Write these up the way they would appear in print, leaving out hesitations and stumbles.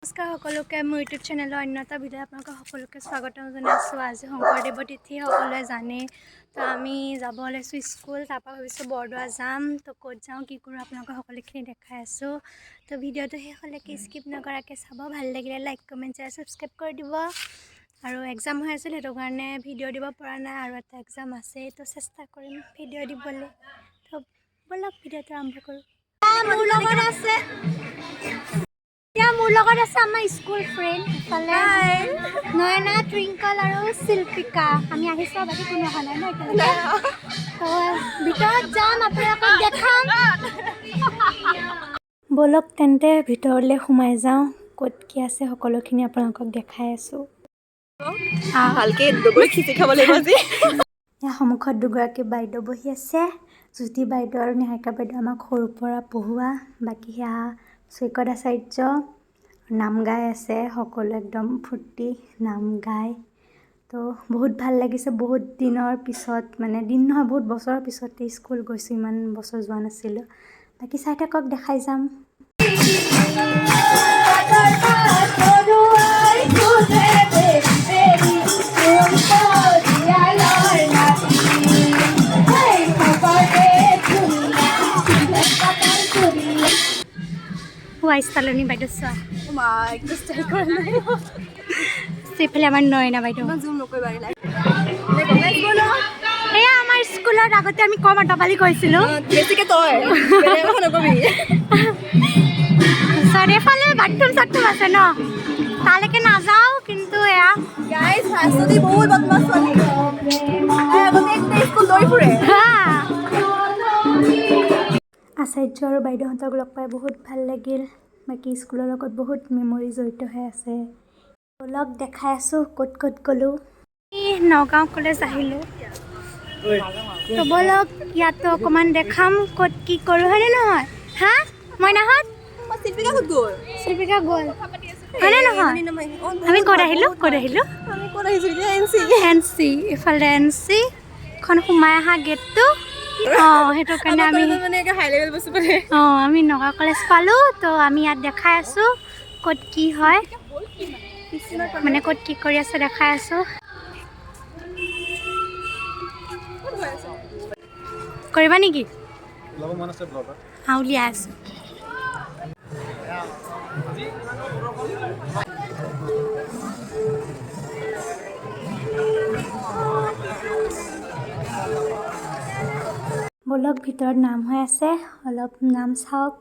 নমস্কাৰ সকলোকে মোৰ ইউটিউব চেনেলৰ অন্য এটা ভিডিঅ' আপোনালোকক সকলোকে স্বাগতম জনাইছোঁ। আজি শংকৰদেৱ তিথি সকলোৱে জানে, তো আমি যাব ওলাইছোঁ স্কুল। তাৰপৰা ভাবিছোঁ বৰদোৱা যাম, তো ক'ত যাওঁ কি কৰোঁ আপোনালোকক সকলোখিনি দেখাই আছোঁ। তো ভিডিঅ'টো শেষলৈকে স্কিপ নকৰাকৈ চাব। ভাল লাগিলে লাইক কমেণ্ট শ্বেয়াৰ ছাবস্ক্ৰাইব কৰি দিব। আৰু এক্সাম হৈ আছিল, সেইটো কাৰণে ভিডিঅ' দিব পৰা নাই, আৰু এটা এক্সাম আছে, তো চেষ্টা কৰিম ভিডিঅ' দিবলৈ। তো ব'লক ভিডিঅ'টো আৰম্ভ কৰোঁ। মোৰ লগত আছে মোৰ লগত আছে আমাৰ স্কুল ফ্ৰেণ্ড ইফালে নয়না, টুইংকল আৰু শিল্পিকা। আমি আহিছোঁ, বাকী কোনো অহা নাই ন এতিয়ালৈকে। তো ভিতৰত যাম, আপোনালোকক দেখাম। ব'লক তেন্তে ভিতৰলৈ সোমাই যাওঁ, ক'ত কি আছে সকলোখিনি আপোনালোকক দেখাই আছোঁ। ভালকে দগৰি খিচি খাব লাগিব আজি। ইয়াৰ সন্মুখত দুগৰাকী বাইদেউ বহি আছে, জ্যোতি বাইদেউ আৰু নিহাৰিকা বাইদেউ আমাক সৰুৰ পৰা পঢ়োৱা। বাকী সেয়া চৈকত আচাৰ্য নাম গাই আছে, সকলো একদম ফূৰ্তি নাম গায়। তো বহুত ভাল লাগিছে, বহুত দিনৰ পিছত, মানে দিন নহয় বহুত বছৰৰ পিছতে স্কুল গৈছোঁ, ইমান বছৰ যোৱা নাছিলোঁ। বাকী চাই থাকক, দেখাই যাম। ৱাইষ্টালনী বাইদেউ চোৱা, সেইফালে আমাৰ নয়না বাইদেউ। এয়া আমাৰ স্কুলত আগতে আমি কম আটাপালি কৰিছিলোঁ। চাৰিওফালে বাথৰুম চাথৰুম আছে ন, তালৈকে নাযাওঁ, কিন্তু এয়া আচাৰ্য আৰু বাইদেউহঁতক লগ পাই বহুত ভাল লাগিল। বাকী স্কুলৰ লগত বহুত মেমৰি জড়িত হৈ আছে। লগ দেখাই আছোঁ ক'ত ক'ত গ'লোঁ। নগাঁও কলেজ আহিলোঁ, তো ব'লক ইয়াতো অকণমান দেখাম ক'ত কি কৰোঁ, হয়নে নহয়? হা মইনাহঁত শিল্পিকা গ'ল, হয়নে নহয়? আমি ক'ত আহিলোঁ এন চি, ইফালে এন চি খন সোমাই অহা গেটটো। সেইটো কাৰণে আমি নগাঁও কলেজ পালোঁ। তো আমি ইয়াত দেখাই আছোঁ ক'ত কি হয়, মানে ক'ত কি কৰি আছে দেখাই আছোঁ। কৰিবা নেকি? উলিয়াই আছোঁ। ব'লক ভিতৰত নাম হৈ আছে, অলপ নাম চাওক।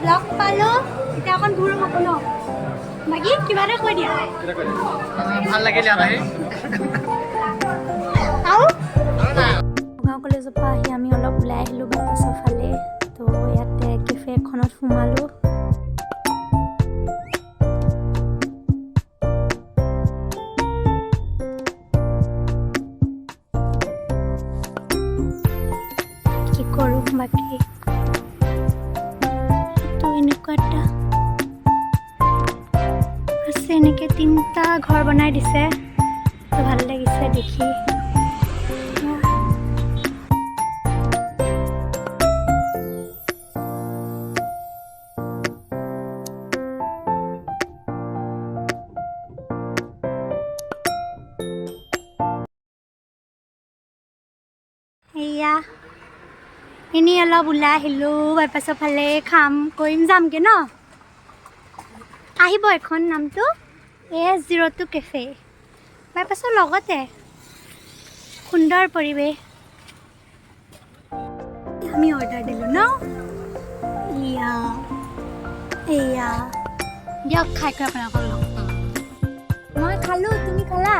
লগ পালোঁ, এতিয়া অকণ ঘূৰো হ'ব ন। বাকী কিবা এটা কৈ দিয়া। ভাল লাগিলে নগাঁও কলেজৰ পৰা আহি আমি অলপ ওলাই আহিলোঁ বাইপাছৰ ফালে। তো ইয়াতে কেফে এখনত সোমালোঁ। কি কৰোঁ বাকী এনেকুৱা এটা আছে, এনেকৈ 3টা ঘৰ বনাই দিছে, ভাল লাগিছে দেখি। এয়া এনেই অলপ ওলাই আহিলোঁ বাইপাছৰ ফালে, খাম কৰিম যামগৈ ন। আহিব এখন নামটো AS02 কেফে, বাইপাছৰ লগতে, সুন্দৰ পৰিৱেশ। আমি অৰ্ডাৰ দিলোঁ ন, এয়া দিয়ক খাই কৰি আপোনালোকৰ লগ পাম। মই খালোঁ, তুমি খালা?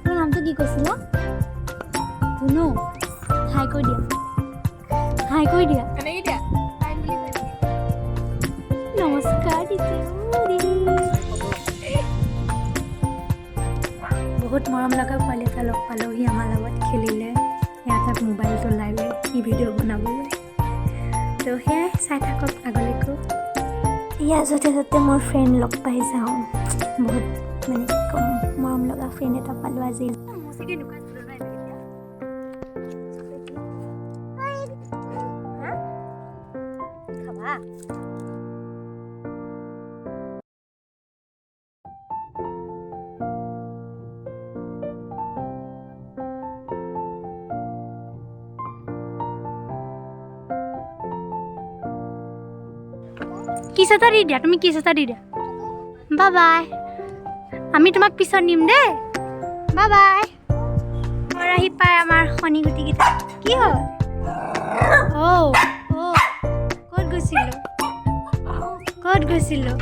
তোমাৰ নামটো কি কৈছিলা? শুনো, হাই কৈ দিয়া, নমস্কাৰ দিছে। বহুত মৰম লগা পোৱালি এটা লগ পালোঁ, সি আমাৰ লগত খেলিলে, ইয়াত মোবাইলটো লাইলে কি ভিডিঅ' বনাবলৈ। তো সেয়াই চাই থাকক আগলৈকো ইয়াৰ য'তে য'তে মোৰ ফ্ৰেণ্ড লগ পাই যাওঁ বহুত মানে কি ক'ম মৰম লগা ফ্ৰেণ্ড এটা পালোঁ আজি খাবা কিছ এটা দি দিয়া তুমি কিছ এটা দি দিয়া বাই বাই আমি তোমাক পিছত নিম দেই বাই বাই ঘৰ আহি পাই আমাৰ শনি গুটিকেইটা কি হ'ল ক'ত গৈছিলোঁ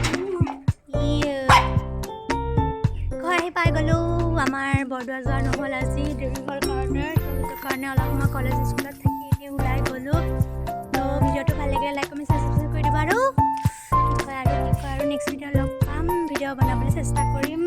ঘৰ আহি পাই গ'লোঁ আমাৰ বৰদোৱা যোৱা নহ'ল আজি দেৰি হ'ল কাৰণে অলপ সময় কলেজ স্কুলত থাকি এনেই ওলাই গ'লোঁ তো ভিডিঅ'টো ভাল লাগিলে লাইক কমেণ্ট ছাবস্ক্ৰাইব কৰি দিবা আৰু কি কয় আৰু নেক্সট ভিডিঅ' লগ পাম ভিডিঅ' বনাবলৈ চেষ্টা কৰিম